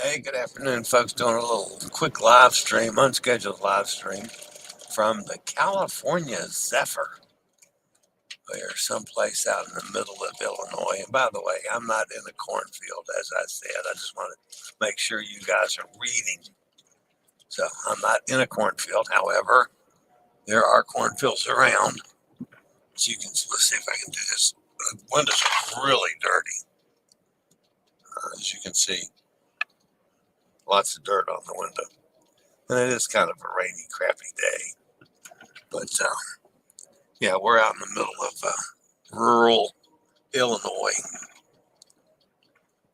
Hey, good afternoon, folks. Doing a little quick live stream, unscheduled live stream from the California Zephyr. We're someplace out in the middle of Illinois. And by the way, I'm not in the cornfield, as I said. I just want to make sure you guys are reading. So I'm not in a cornfield. However, there are cornfields around. So you can, let's see if I can do this. The windows are really dirty, as you can see. Lots of dirt on the window. And it is kind of a rainy, crappy day. But yeah, we're out in the middle of rural Illinois.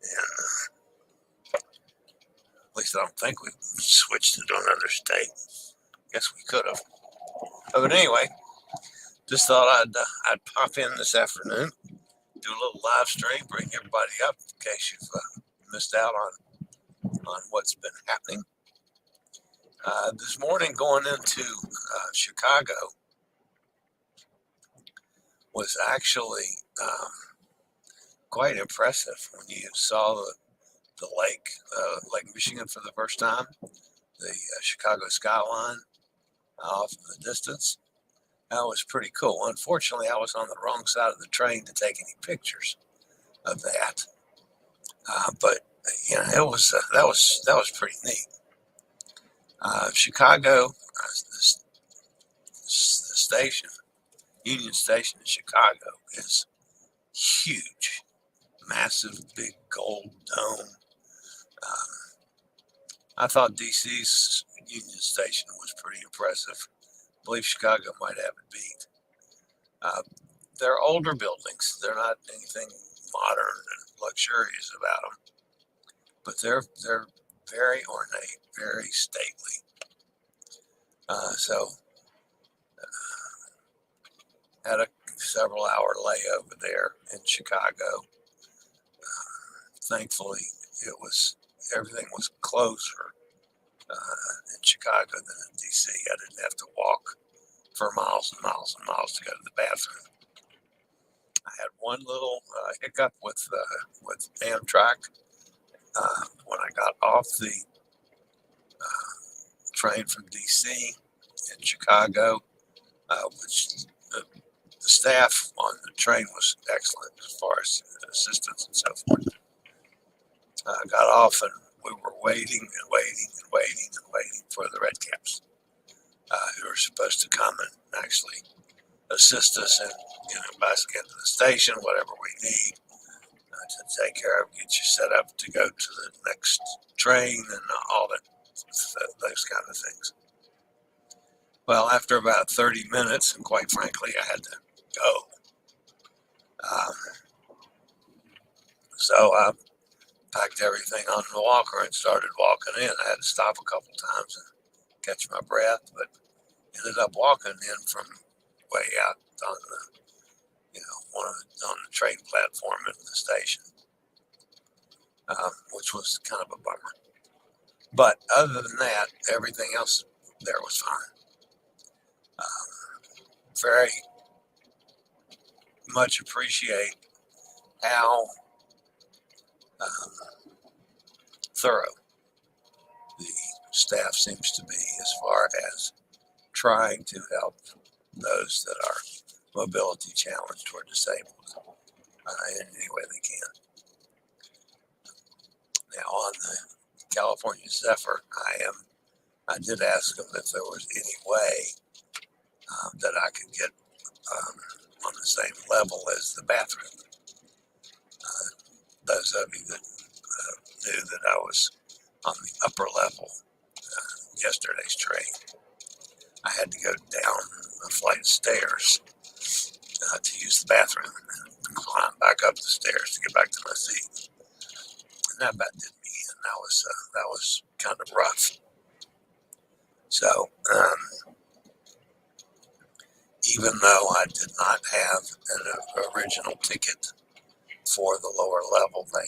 And at least I don't think we switched to another state. Guess we could have. But anyway, just thought I'd pop in this afternoon, do a little live stream, bring everybody up in case you've missed out on what's been happening. This morning going into Chicago was actually quite impressive when you saw the Lake Michigan for the first time, the Chicago skyline off in the distance. That was pretty cool. Unfortunately, I was on the wrong side of the train to take any pictures of that, but you know, that was pretty neat. Chicago, the station, Union Station in Chicago, is huge, massive, big gold dome. I thought DC's Union Station was pretty impressive. I believe Chicago might have it beat. They're older buildings. They're not anything modern and luxurious about them, but they're very ornate, very stately. So had a several hour layover there in Chicago. Thankfully, everything was closer in Chicago than in DC. I didn't have to walk for miles and miles and miles to go to the bathroom. I had one little hiccup with Amtrak when I got off the train from DC in Chicago, which the staff on the train was excellent as far as assistance and so forth. I got off and we were waiting and waiting and waiting and waiting for the Red Caps, who were supposed to come and actually assist us in getting us into the station, whatever we need to take care of, get you set up to go to the next train and all that, those kind of things. Well, after about 30 minutes, and quite frankly, I had to go. So I packed everything on the walker and started walking in. I had to stop a couple times and catch my breath, but ended up walking in from way out on the, on the train platform in the station, which was kind of a bummer. But other than that, everything else there was fine. Very much appreciate how thorough the staff seems to be as far as trying to help those that are mobility challenged or disabled in any way they can. Now on the California Zephyr, I did ask them if there was any way that I could get on the same level as the bathroom. Those of you that knew that I was on the upper level yesterday's train, I had to go down a flight of stairs to use the bathroom and climb back up the stairs to get back to my seat. And that about did me in. That was kind of rough. So even though I did not have an original ticket for the lower level, they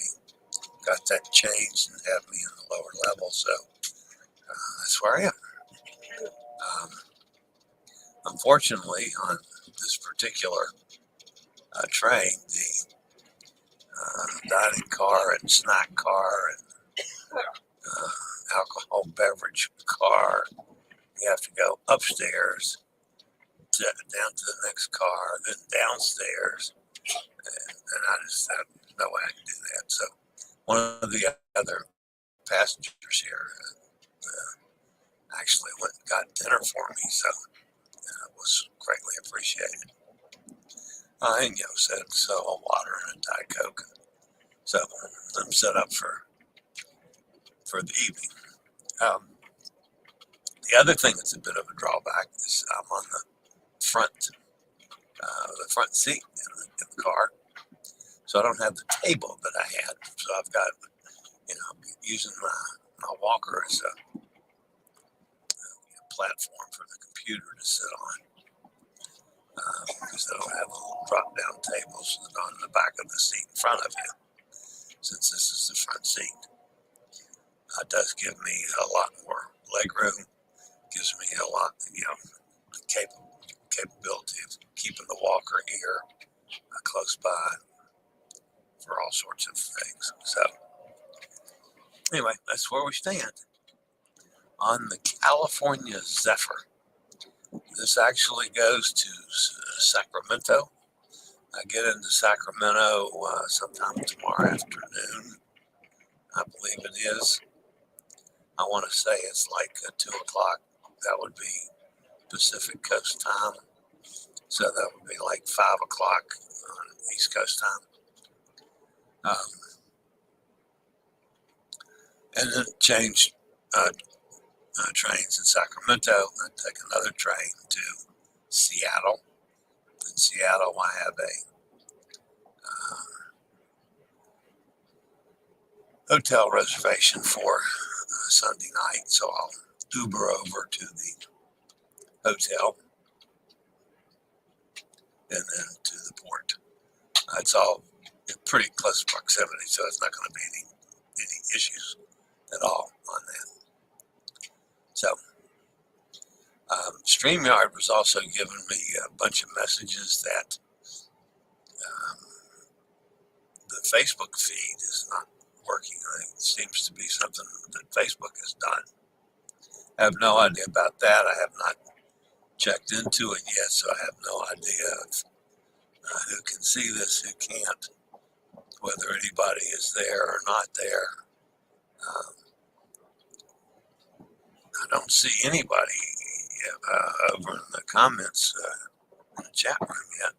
got that changed and had me in the lower level. So that's where I am. Unfortunately, on this particular train, the dining car and snack car and alcohol beverage car. You have to go upstairs down to the next car, then downstairs, and I just have no way I can do that. So one of the other passengers here actually went and got dinner for me, so it was greatly appreciated. And said so a water and a Diet Coke. So I'm set up for the evening. The other thing that's a bit of a drawback is I'm on the front seat in the car, so I don't have the table that I had. So I've got, using my walker as a platform for the computer to sit on. Because they don't have little drop-down tables on the back of the seat in front of you, since this is the front seat. It does give me a lot more leg room, gives me a lot, the capability of keeping the walker here close by for all sorts of things. So anyway, that's where we stand on the California Zephyr. This actually goes to Sacramento. I get into Sacramento sometime tomorrow afternoon, I believe it is. I want to say it's like 2 o'clock. That would be Pacific Coast time. So that would be like 5 o'clock on East Coast time. And then change trains in Sacramento and take another train to Seattle. In Seattle, I have a hotel reservation for Sunday night, so I'll Uber over to the hotel and then to the port. It's all in pretty close proximity, so it's not going to be any issues at all on that. So StreamYard was also giving me a bunch of messages that the Facebook feed is not working. It seems to be something that Facebook has done. I have no idea about that. I have not checked into it yet, so I have no idea of who can see this, who can't, whether anybody is there or not there. I don't see anybody over in the comments in the chat room yet.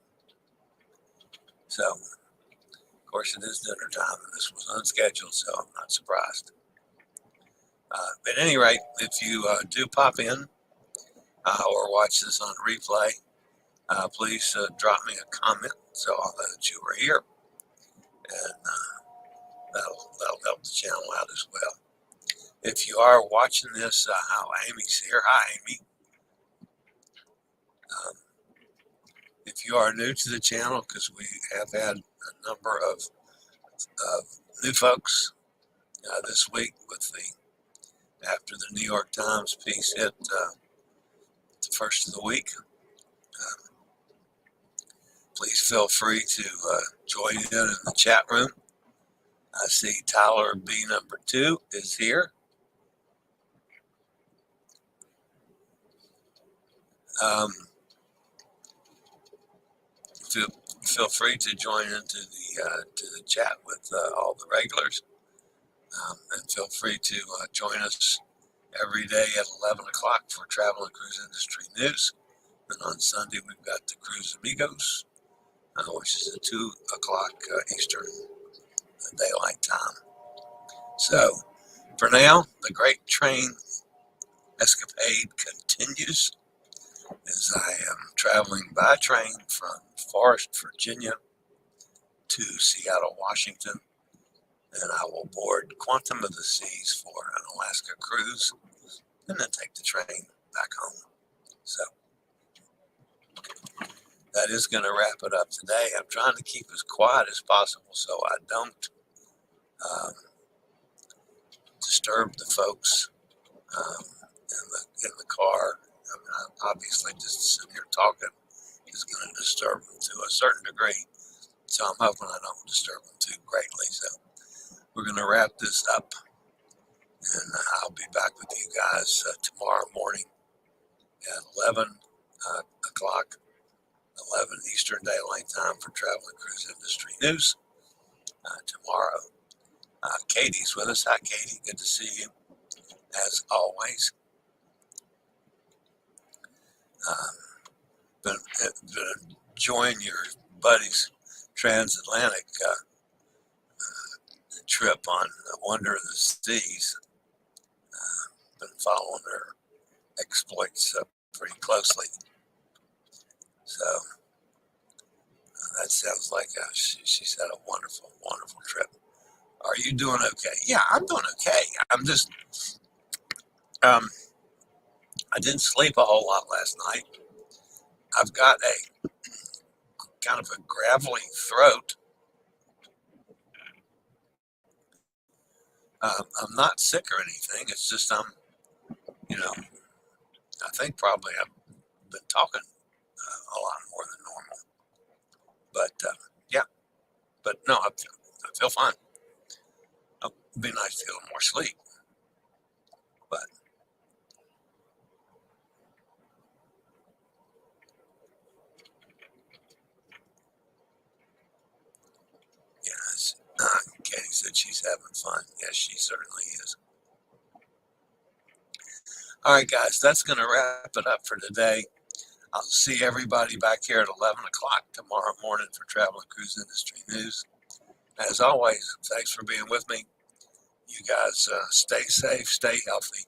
So, of course, it is dinner time, and this was unscheduled, so I'm not surprised. At any rate, if you do pop in or watch this on replay, please drop me a comment so I'll know that you were here, and that'll help the channel out as well. If you are watching this, Amy's here. Hi, Amy. If you are new to the channel, because we have had a number of new folks this week after the New York Times piece hit the first of the week. Please feel free to join in the chat room. I see Tyler B number 2 is here. Feel free to join into the chat with all the regulars, and feel free to join us every day at 11 o'clock for travel and cruise industry news. And on Sunday we've got the Cruise Amigos, which is at 2 o'clock Eastern Daylight Time. So for now, the Great Train Escapade continues as I am traveling by train from Forest, Virginia to Seattle, Washington, and I will board Quantum of the Seas for an Alaska cruise and then take the train back home. So that is going to wrap it up today. I'm trying to keep as quiet as possible so I don't disturb the folks in the car. I mean, obviously, just sitting here talking is going to disturb them to a certain degree. So I'm hoping I don't disturb them too greatly. So we're going to wrap this up And I'll be back with you guys tomorrow morning at 11 o'clock, 11 Eastern Daylight Time for Travel and Cruise Industry News tomorrow. Katie's with us. Hi, Katie. Good to see you, as always. Been enjoying your buddy's transatlantic trip on the Wonder of the Seas. Been following her exploits pretty closely. So that sounds like she's had a wonderful, wonderful trip. Are you doing okay? Yeah, I'm doing okay. I'm just, I didn't sleep a whole lot last night. I've got a kind of a gravelly throat. I'm not sick or anything. It's just I think probably I've been talking a lot more than normal. But yeah, but no, I feel fine. It'd be nice to get a little more sleep. But yes, Katie said she's having fun. Yes, she certainly is. All right, guys, that's going to wrap it up for today. I'll see everybody back here at 11 o'clock tomorrow morning for Travel and Cruise Industry News. As always, thanks for being with me. You guys stay safe, stay healthy.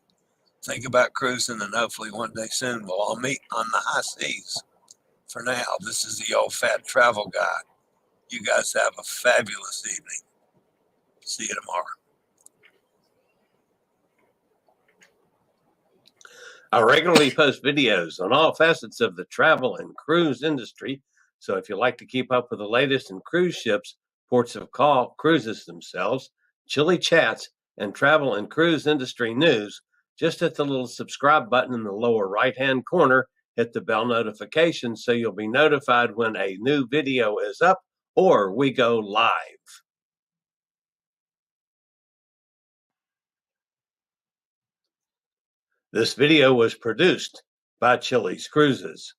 Think about cruising, and hopefully one day soon we'll all meet on the high seas. For now, this is the old fat travel guy. You guys have a fabulous evening. See you tomorrow. I regularly post videos on all facets of the travel and cruise industry. So if you like to keep up with the latest in cruise ships, ports of call, cruises themselves, Chillie chats, and travel and cruise industry news, just hit the little subscribe button in the lower right-hand corner, hit the bell notification so you'll be notified when a new video is up or we go live. This video was produced by Chillie's Cruises.